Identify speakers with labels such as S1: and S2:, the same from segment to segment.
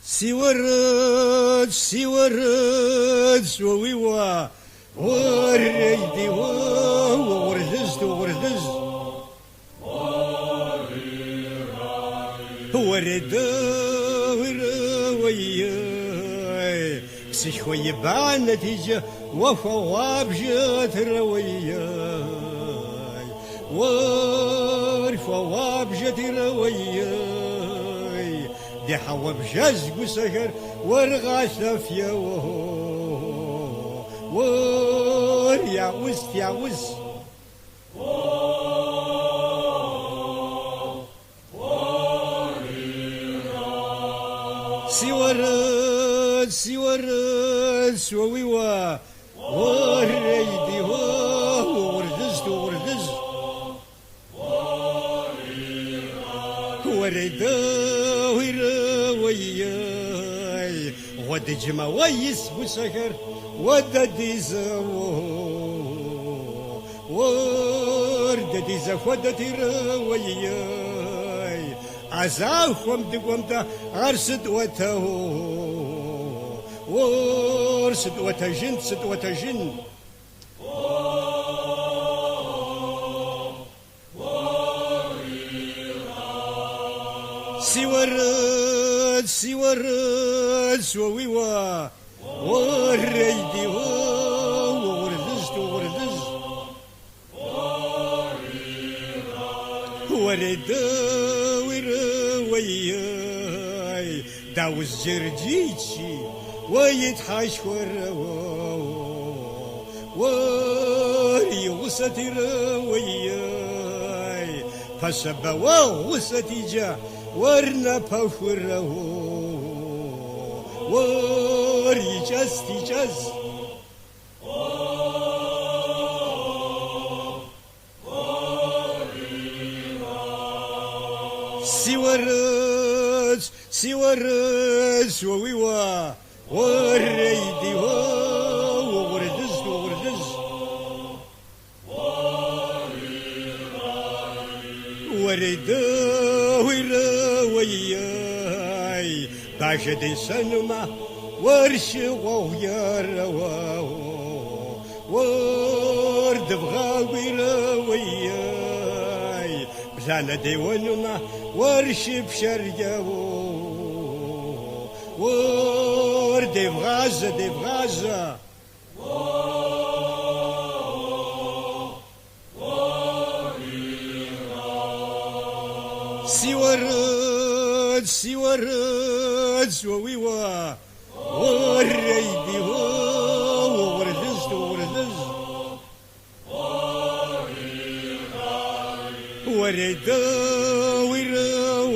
S1: سيورد سويوا وريدي وردزت ورد وروياي سيخوي بان نتيجة وفواب جات روياي ورفواب جات روياي دي حواب جزق وسهر ورغاثة فيا وريعوز يعوز سيورد سويوا وريدي وردزت ورد وياي ود جما ويس بسكر ود ديزا ورد ديزا ود وياي عزاهم دقومتا أرسد وتهو ورسد وتجن سد وتجن سيورد سويوا وريدي وردزت ورد وياي داوز جرجيتشي ويتحاش ويغسطي وياي فسبوا وغسطي جا ورنا بفره وريجاز تيجاز سيورد سويوا وريدي وردز ورد وياي باشدي سنما ورش ويا ورد بغاوي وياي بزانا ديوانما ورش بشرجاو ورد بغازة سيورد سويوا وريدي وردزت ورد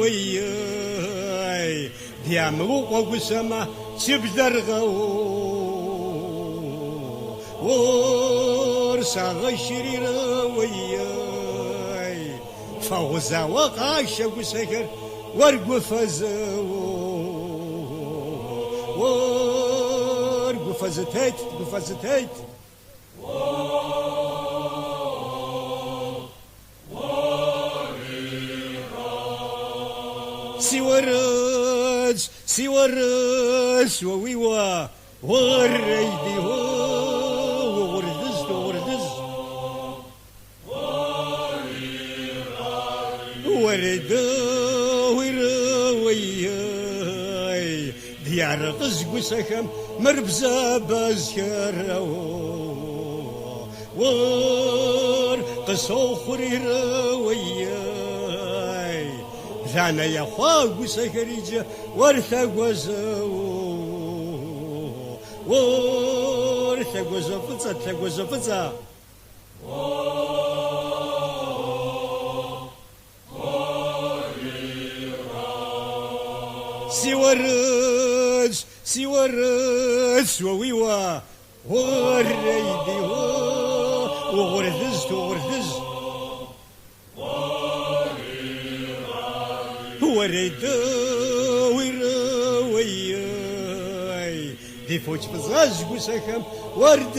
S1: وياي ديامو وقسما تبدرغو ورسا غشري وياي فوزا وقاشا وسكر ورقفزتيت سيورد سويوا وريدي وردزت ورد وياي ديار قزق وسخم مربزة بازكر ور قصو خرير وياي زانا يا خواق وسكريجة ورثق وزفتة سيورد سويوا وريدي وردزت ورد وياي دي فوج بزاج وسكم ورد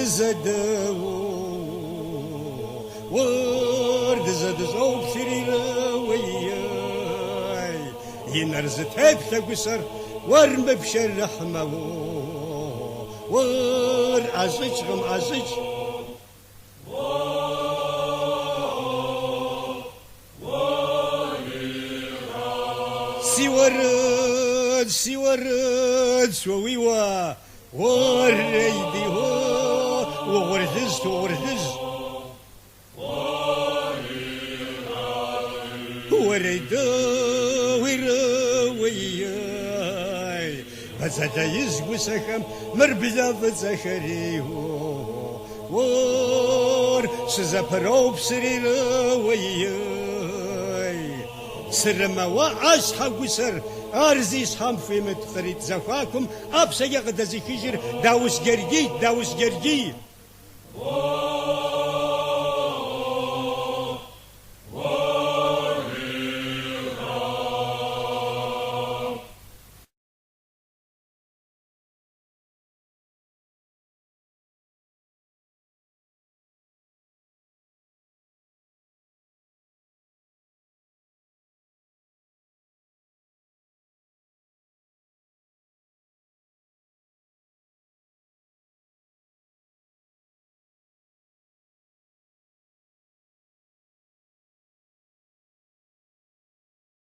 S1: زاد زوب سرير وياي ينرزت هاد ثقسر ورم بشر رحمة ور أزج غم أزج سيورد سيورد سويوا وريدي وغرزز وغرزز وريدا ويروي فزادا يزغو سخم مربلا فزاخريه ور سزابروب سريروي سرما وأصحاب سر أرزي صحام في متفريد زفاكم أبسا يغدزي كجر داوس جرجي